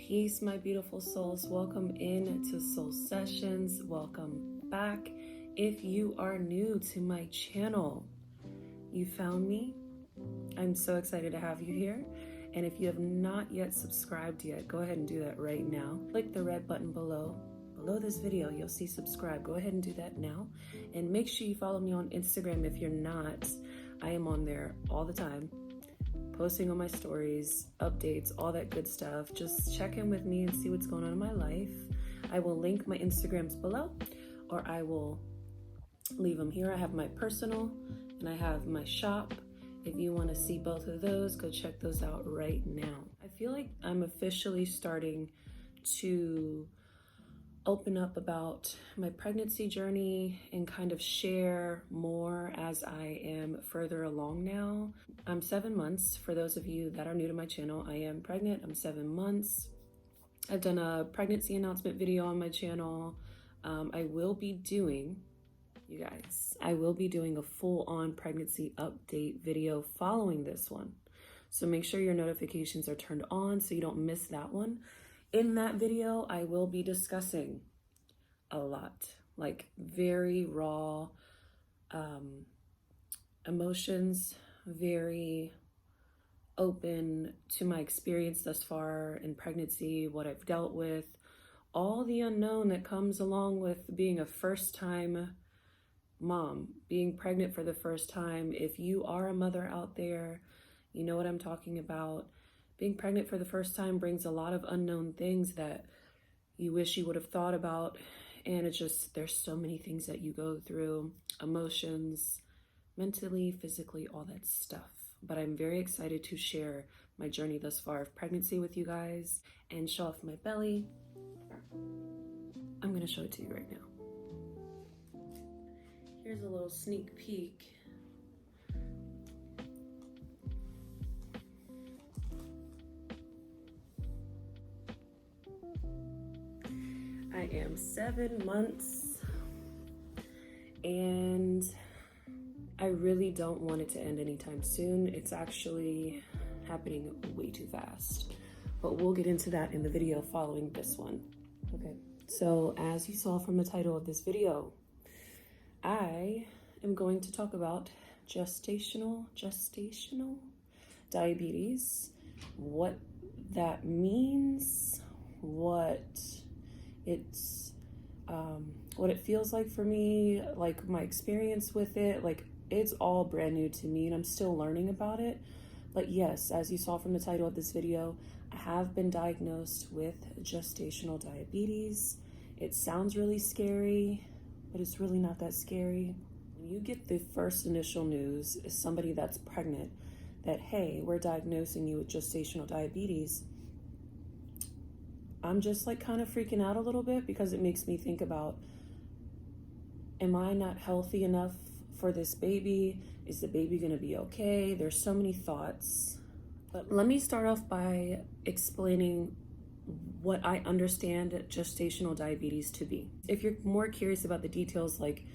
Peace, my beautiful souls. Welcome in to Soul Sessions. Welcome back. If you are new to my channel, you found me. I'm so excited to have you here. And if you have not yet subscribed yet, go ahead and do that right now. Click the red button below. Below this video, you'll see subscribe. Go ahead and do that now. And make sure you follow me on Instagram if you're not. I am on there all the time, posting on my stories, updates, all that good stuff. Just check in with me and see what's going on in my life. I will link my Instagrams below, or I will leave them here. I have my personal and I have my shop. If you want to see both of those, go check those out right now. I feel like I'm officially starting to open up about my pregnancy journey and kind of share more as I am further along now. I'm 7 months. For those of you that are new to my channel, I am pregnant. I'm 7 months. I've done a pregnancy announcement video on my channel. I will be doing a full-on pregnancy update video following this one. So make sure your notifications are turned on so you don't miss that one. In that video, I will be discussing a lot, like very raw emotions, very open to my experience thus far in pregnancy, what I've dealt with, all the unknown that comes along with being a first-time mom, being pregnant for the first time. If you are a mother out there, you know what I'm talking about. Being pregnant for the first time brings a lot of unknown things that you wish you would have thought about. And there's so many things that you go through, emotions, mentally, physically, all that stuff. But I'm very excited to share my journey thus far of pregnancy with you guys and show off my belly. I'm going to show it to you right now. Here's a little sneak peek. I am 7 months and I really don't want it to end anytime soon. It's actually happening way too fast, but we'll get into that in the video following this one. Okay, so as you saw from the title of this video, I am going to talk about gestational diabetes, what that means, what it feels like for me, like my experience with it. Like, it's all brand new to me and I'm still learning about it. But yes, as you saw from the title of this video, I have been diagnosed with gestational diabetes. It sounds really scary, but it's really not that scary. When you get the first initial news as somebody that's pregnant that, hey, we're diagnosing you with gestational diabetes, I'm just like kind of freaking out a little bit because it makes me think about, am I not healthy enough for this baby? Is the baby gonna be okay? There's so many thoughts. But let me start off by explaining what I understand gestational diabetes to be. If you're more curious about the details, like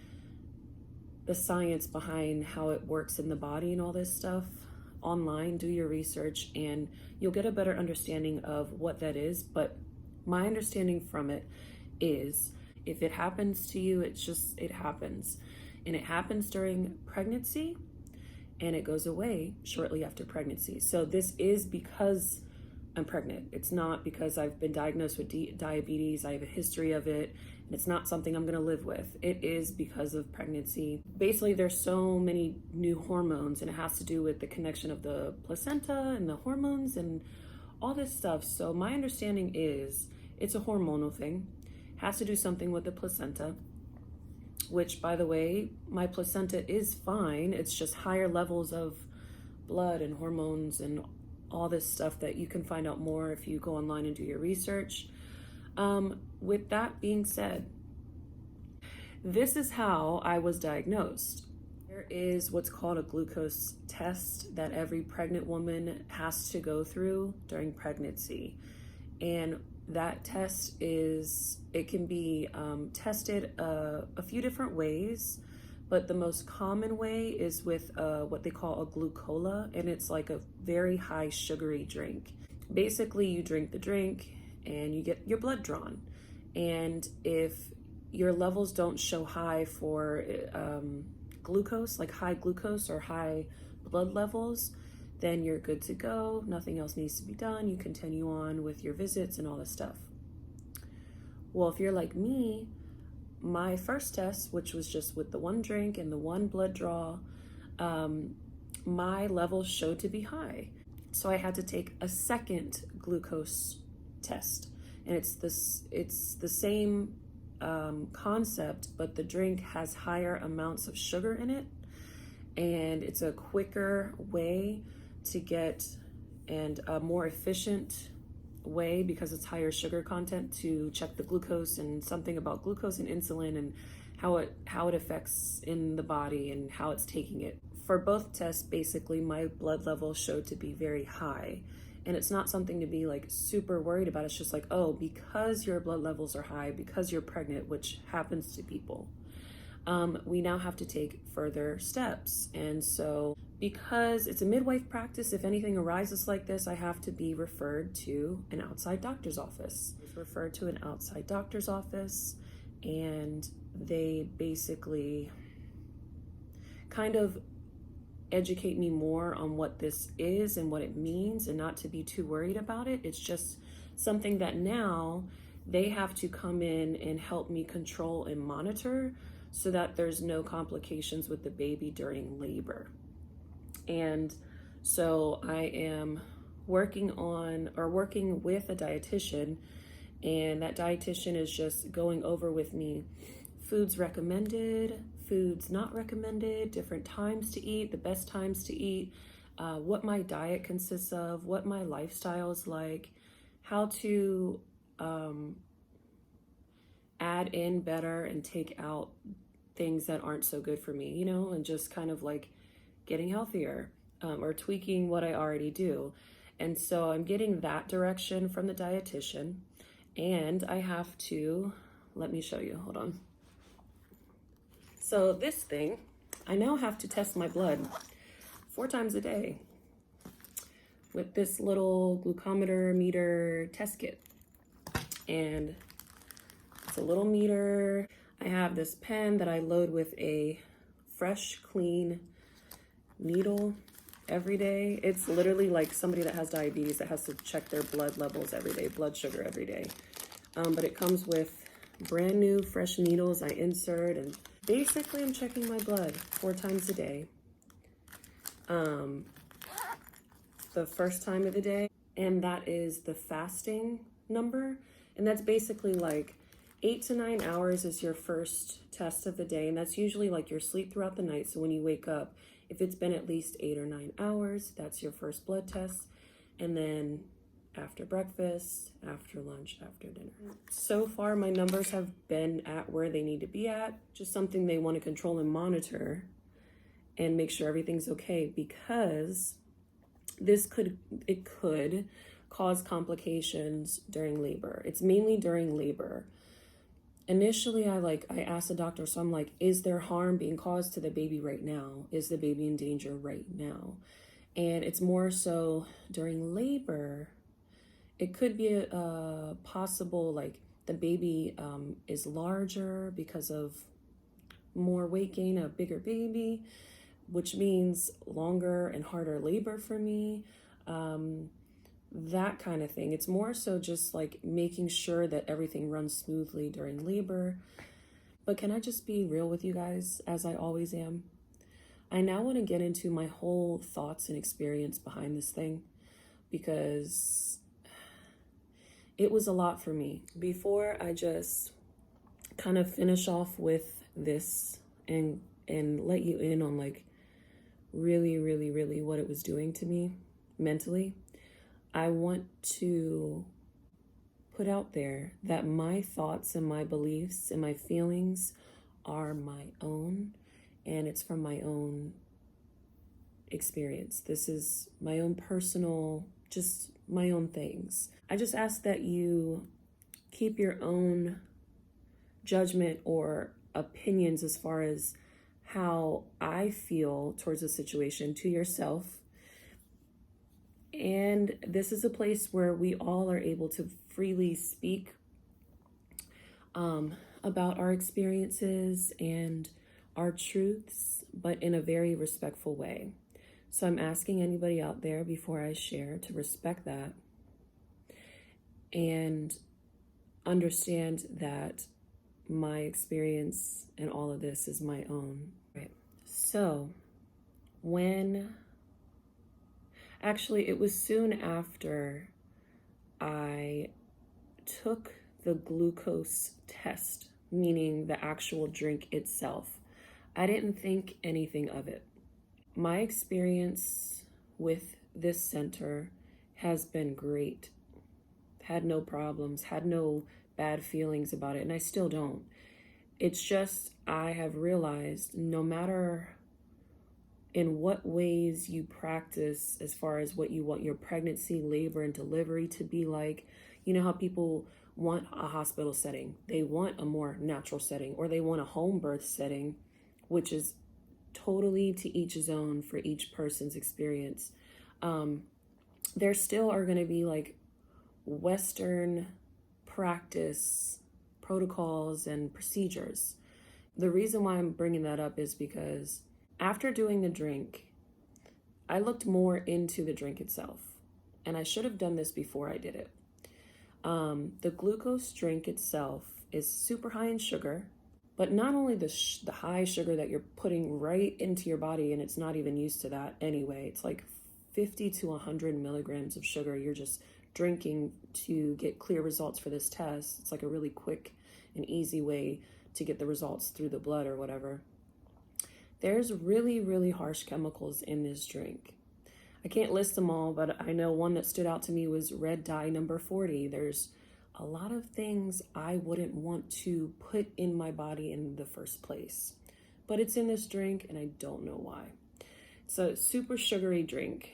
the science behind how it works in the body and all this stuff, online, do your research and you'll get a better understanding of what that is. But my understanding from it is, if it happens to you, it happens. And it happens during pregnancy and it goes away shortly after pregnancy. So this is because I'm pregnant. It's not because I've been diagnosed with diabetes. I have a history of it. And it's not something I'm gonna live with. It is because of pregnancy. Basically, there's so many new hormones and it has to do with the connection of the placenta and the hormones and all this stuff. So my understanding is it's a hormonal thing. It has to do something with the placenta, which, by the way, my placenta is fine. It's just higher levels of blood and hormones and all this stuff that you can find out more if you go online and do your research. With that being said, this is how I was diagnosed. There is what's called a glucose test that every pregnant woman has to go through during pregnancy. And that test it can be tested a few different ways, but the most common way is with what they call a glucola, and it's like a very high sugary drink. Basically, you drink the drink and you get your blood drawn. And if your levels don't show high for glucose, like high glucose or high blood levels, then you're good to go. Nothing else needs to be done. You continue on with your visits and all this stuff. Well, if you're like me, my first test, which was just with the one drink and the one blood draw, my levels showed to be high. So I had to take a second glucose test. And it's the same concept, but the drink has higher amounts of sugar in it. And it's a quicker way to get, and a more efficient way, because it's higher sugar content, to check the glucose, and something about glucose and insulin and how it affects in the body and how it's taking it. For both tests, basically my blood level showed to be very high. And it's not something to be like super worried about. It's just like, oh, because your blood levels are high, because you're pregnant, which happens to people, we now have to take further steps. And so because it's a midwife practice, if anything arises like this, I have to be referred to an outside doctor's office. I was referred to an outside doctor's office, and they basically kind of educate me more on what this is and what it means, and not to be too worried about it. It's just something that now they have to come in and help me control and monitor, so that there's no complications with the baby during labor. And so I am working with a dietitian, and that dietitian is just going over with me foods recommended, foods not recommended, different times to eat, the best times to eat, what my diet consists of, what my lifestyle is like, how to add in better and take out things that aren't so good for me, and just kind of like getting healthier, or tweaking what I already do. And so I'm getting that direction from the dietitian, and I have to, let me show you, hold on. So this thing, I now have to test my blood 4 times a day with this little glucometer meter test kit. And it's a little meter. I have this pen that I load with a fresh, clean needle every day. It's literally like somebody that has diabetes that has to check their blood levels every day, blood sugar every day. But it comes with brand new, fresh needles I insert, and basically I'm checking my blood 4 times a day. The first time of the day, and that is the fasting number. And that's basically like 8 to 9 hours is your first test of the day, and that's usually like your sleep throughout the night. So when you wake up, if it's been at least 8 or 9 hours, that's your first blood test. And then after breakfast, after lunch, after dinner. So far, my numbers have been at where they need to be at. Just something they want to control and monitor and make sure everything's okay, because it could cause complications during labor. It's mainly during labor. Initially, I asked the doctor, so I'm like, is there harm being caused to the baby right now? Is the baby in danger right now? And it's more so during labor. It could be a possible, like the baby is larger because of more weight gain, a bigger baby, which means longer and harder labor for me. That kind of thing. It's more so just like making sure that everything runs smoothly during labor. But can I just be real with you guys, as I always am? I now want to get into my whole thoughts and experience behind this thing, because it was a lot for me. Before I just kind of finish off with this and let you in on like really, really, really what it was doing to me mentally, I want to put out there that my thoughts and my beliefs and my feelings are my own, and it's from my own experience. This is my own personal, just my own things. I just ask that you keep your own judgment or opinions as far as how I feel towards the situation to yourself. And this is a place where we all are able to freely speak about our experiences and our truths, but in a very respectful way. So I'm asking anybody out there before I share to respect that and understand that my experience and all of this is my own. Right. So it was soon after I took the glucose test, meaning the actual drink itself. I didn't think anything of it. My experience with this center has been great. Had no problems, had no bad feelings about it, and I still don't. It's just I have realized no matter in what ways you practice as far as what you want your pregnancy, labor, and delivery to be like, you know how people want a hospital setting, they want a more natural setting, or they want a home birth setting, which is totally to each his own for each person's experience. There still are going to be like Western practice protocols and procedures. The reason why I'm bringing that up is because after doing the drink, I looked more into the drink itself, and I should have done this before I did it. The glucose drink itself is super high in sugar, but not only the high sugar that you're putting right into your body, and it's not even used to that anyway. It's like 50 to 100 milligrams of sugar you're just drinking to get clear results for this test. It's like a really quick and easy way to get the results through the blood or whatever. There's really, really harsh chemicals in this drink. I can't list them all, but I know one that stood out to me was red dye number 40. There's a lot of things I wouldn't want to put in my body in the first place, but it's in this drink and I don't know why. It's a super sugary drink.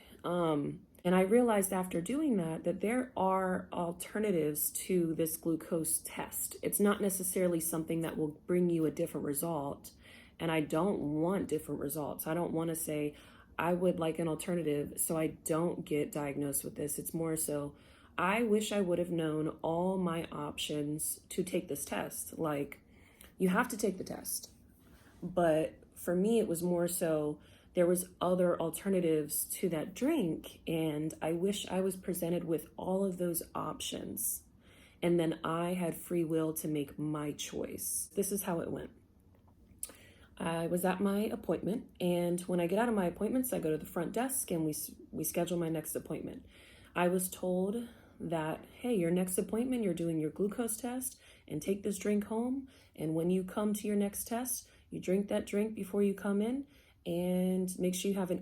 And I realized after doing that there are alternatives to this glucose test. It's not necessarily something that will bring you a different result. And I don't want different results. I don't want to say I would like an alternative so I don't get diagnosed with this. It's more so I wish I would have known all my options to take this test. Like, you have to take the test. But for me, it was more so there was other alternatives to that drink, and I wish I was presented with all of those options. And then I had free will to make my choice. This is how it went. I was at my appointment, and when I get out of my appointments, I go to the front desk and we schedule my next appointment. I was told that, hey, your next appointment, you're doing your glucose test and take this drink home. And when you come to your next test, you drink that drink before you come in and make sure you haven't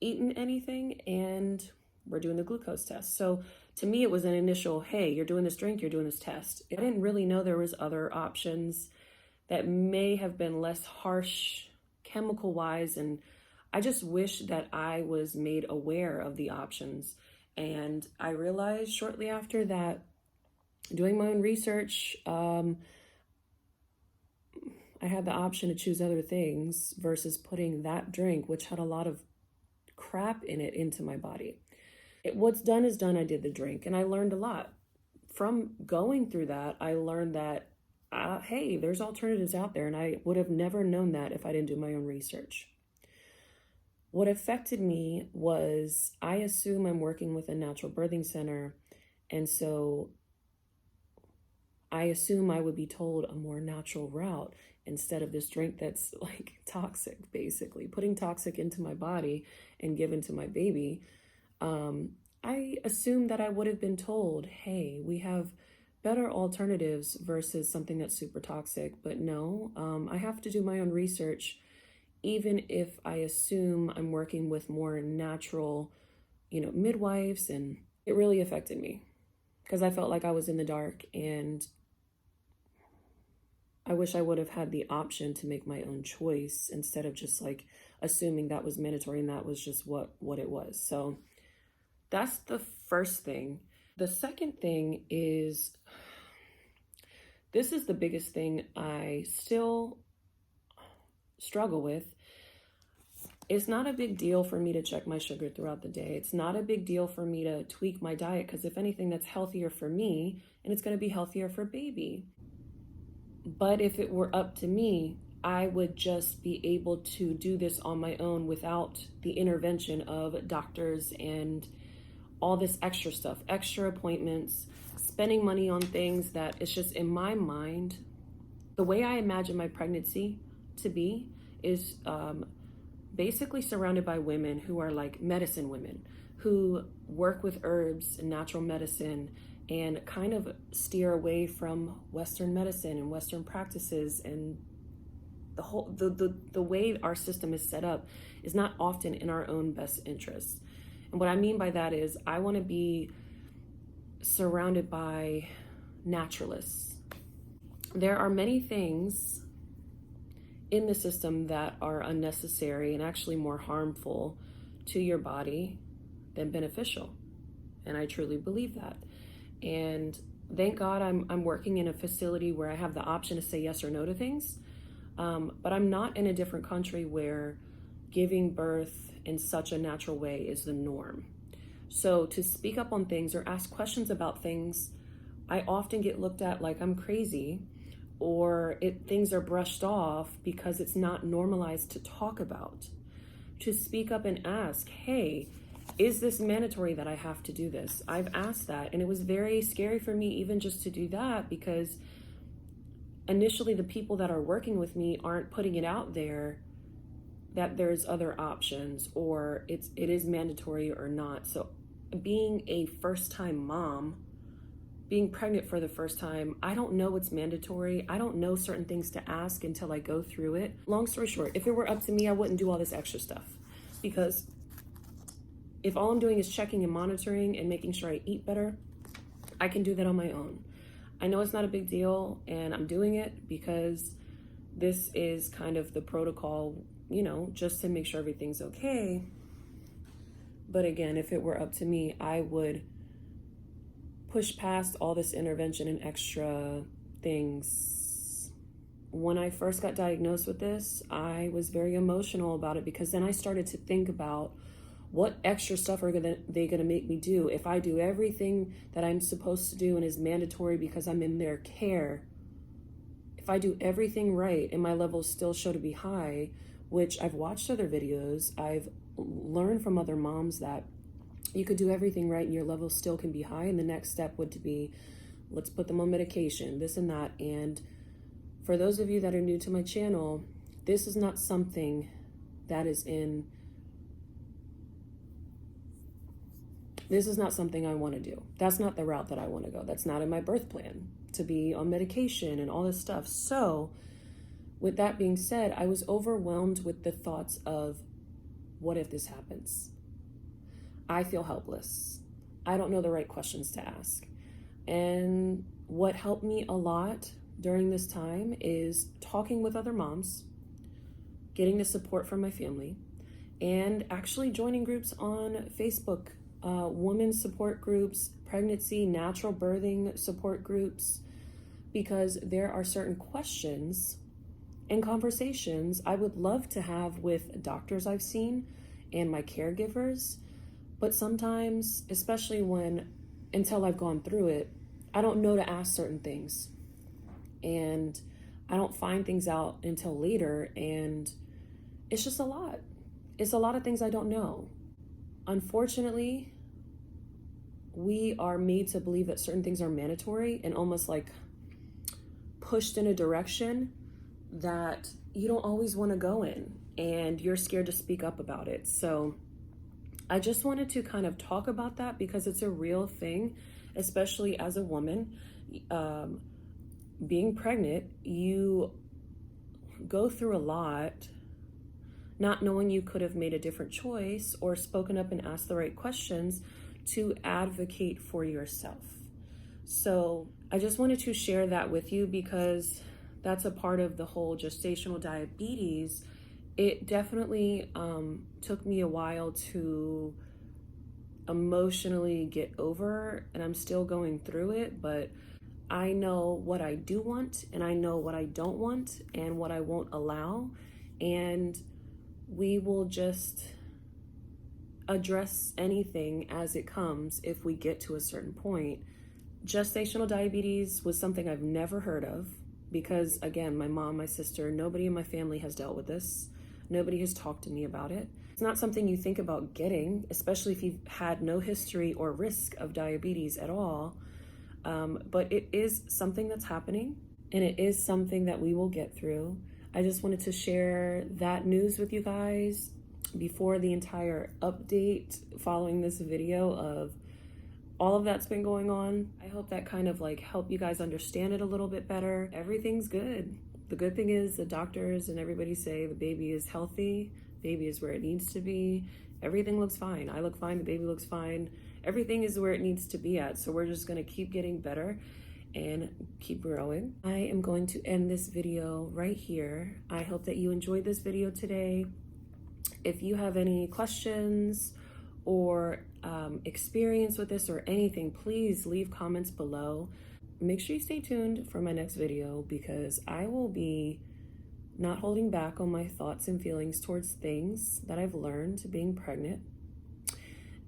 eaten anything, and we're doing the glucose test. So to me, it was an initial, hey, you're doing this drink, you're doing this test. I didn't really know there was other options that may have been less harsh chemical wise. And I just wish that I was made aware of the options. And I realized shortly after that, doing my own research, I had the option to choose other things versus putting that drink, which had a lot of crap in it, into my body. What's done is done. I did the drink and I learned a lot. From going through that, I learned that hey, there's alternatives out there, and I would have never known that if I didn't do my own research. What affected me was I assume I'm working with a natural birthing center, and so I assume I would be told a more natural route instead of this drink that's like toxic, basically putting toxic into my body and given to my baby. I assumed that I would have been told, hey, we have better alternatives versus something that's super toxic. But no, I have to do my own research, even if I assume I'm working with more natural, midwives. And it really affected me because I felt like I was in the dark, and I wish I would have had the option to make my own choice instead of just like assuming that was mandatory and that was just what it was. So that's the first thing. The second thing is, this is the biggest thing I still struggle with. It's not a big deal for me to check my sugar throughout the day. It's not a big deal for me to tweak my diet because if anything, that's healthier for me and it's going to be healthier for baby. But if it were up to me, I would just be able to do this on my own without the intervention of doctors and all this extra stuff, extra appointments, spending money on things that it's just in my mind. The way I imagine my pregnancy to be is basically surrounded by women who are like medicine women who work with herbs and natural medicine and kind of steer away from Western medicine and Western practices, and the way our system is set up is not often in our own best interests. And what I mean by that is I want to be surrounded by naturalists. There are many things in the system that are unnecessary and actually more harmful to your body than beneficial. And I truly believe that. And thank God I'm working in a facility where I have the option to say yes or no to things. But I'm not in a different country where giving birth in such a natural way is the norm. So to speak up on things or ask questions about things, I often get looked at like I'm crazy, or things are brushed off because it's not normalized to talk about. To speak up and ask, hey, is this mandatory that I have to do this? I've asked that, and it was very scary for me even just to do that, because initially the people that are working with me aren't putting it out there that there's other options or it is mandatory or not. So being a first-time mom, being pregnant for the first time, I don't know what's mandatory. I don't know certain things to ask until I go through it. Long story short, if it were up to me, I wouldn't do all this extra stuff, because if all I'm doing is checking and monitoring and making sure I eat better, I can do that on my own. I know it's not a big deal, and I'm doing it because this is kind of the protocol, just to make sure everything's okay. But again, if it were up to me, I would push past all this intervention and extra things. When I first got diagnosed with this, I was very emotional about it, because then I started to think about what extra stuff are they gonna make me do if I do everything that I'm supposed to do and is mandatory because I'm in their care. If I do everything right and my levels still show to be high, which I've watched other videos, I've learned from other moms that you could do everything right and your levels still can be high, and the next step would be, let's put them on medication, this and that. And for those of you that are new to my channel, this is not something that is this is not something I want to do. That's not the route that I want to go. That's not in my birth plan, to be on medication and all this stuff. So with that being said, I was overwhelmed with the thoughts of, what if this happens? I feel helpless. I don't know the right questions to ask. And what helped me a lot during this time is talking with other moms, getting the support from my family, and actually joining groups on Facebook, women's support groups, pregnancy, natural birthing support groups, because there are certain questions and conversations I would love to have with doctors I've seen and my caregivers. But sometimes, especially until I've gone through it, I don't know to ask certain things. And I don't find things out until later. And it's just a lot. It's a lot of things I don't know. Unfortunately, we are made to believe that certain things are mandatory and almost like pushed in a direction that you don't always want to go in, and you're scared to speak up about it. So I just wanted to kind of talk about that because it's a real thing, especially as a woman. Being pregnant, you go through a lot, not knowing you could have made a different choice or spoken up and asked the right questions to advocate for yourself. So I just wanted to share that with you because that's a part of the whole gestational diabetes. It definitely took me a while to emotionally get over, and I'm still going through it, but I know what I do want and I know what I don't want and what I won't allow. And we will just address anything as it comes if we get to a certain point. Gestational diabetes was something I've never heard of because, again, my mom, my sister, nobody in my family has dealt with this. Nobody has talked to me about it. It's not something you think about getting, especially if you've had no history or risk of diabetes at all. But it is something that's happening, and it is something that we will get through. I just wanted to share that news with you guys before the entire update following this video of all of that's been going on. I hope that kind of like helped you guys understand it a little bit better. Everything's good. The good thing is the doctors and everybody say the baby is healthy, baby is where it needs to be. Everything looks fine. I look fine, the baby looks fine. Everything is where it needs to be at. So we're just gonna keep getting better and keep growing. I am going to end this video right here. I hope that you enjoyed this video today. If you have any questions or experience with this or anything, please leave comments below. Make sure you stay tuned for my next video because I will be not holding back on my thoughts and feelings towards things that I've learned being pregnant,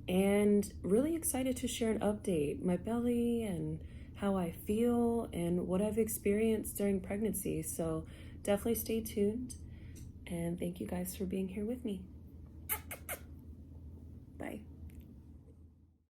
and really excited to share an update, my belly and how I feel and what I've experienced during pregnancy. So definitely stay tuned, and thank you guys for being here with me. Bye.